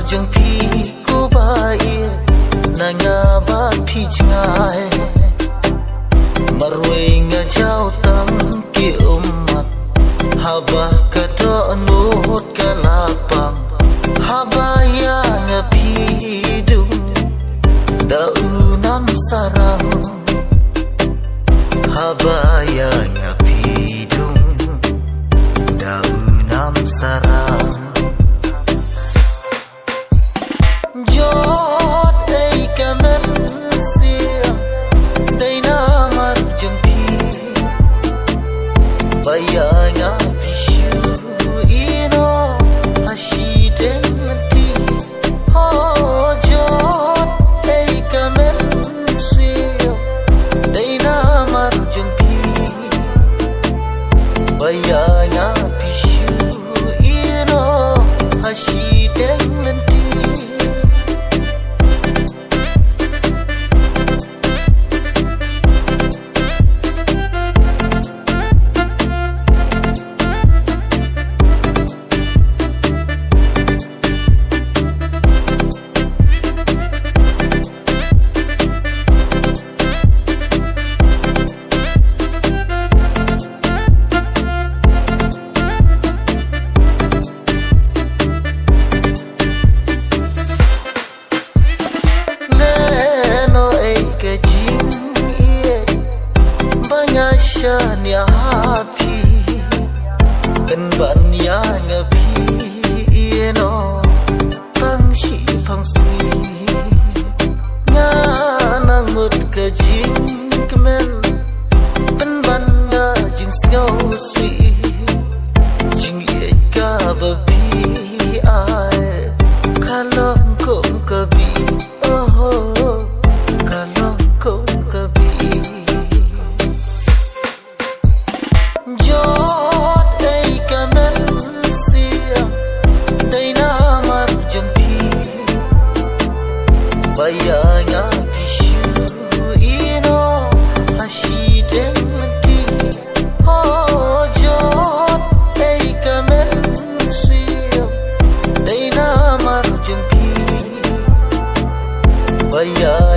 jung phi ko bai na nga ba phi chngai marwe nga chao tam ki ummat haba ka do nut ka lapang haba ya nga phi dung da unam sarang haba ya nga phi dung da unam sarang bayanga pishu ino hashidenti ho jot ei kamen siyo deina marjunki bayanga pishu ino hashidenti ya happy kan ban ya ngapi no pang shi pang si nga nang mut ka jing kemen ban ban da jing snow si jing ye ka ba bi ai kalong kom ka bi oh kalong kom ka bi jot ei kamen sia deina marjunki bayanga pishu ino hashidenti ho jot ei kamen sia deina marjunki bayanga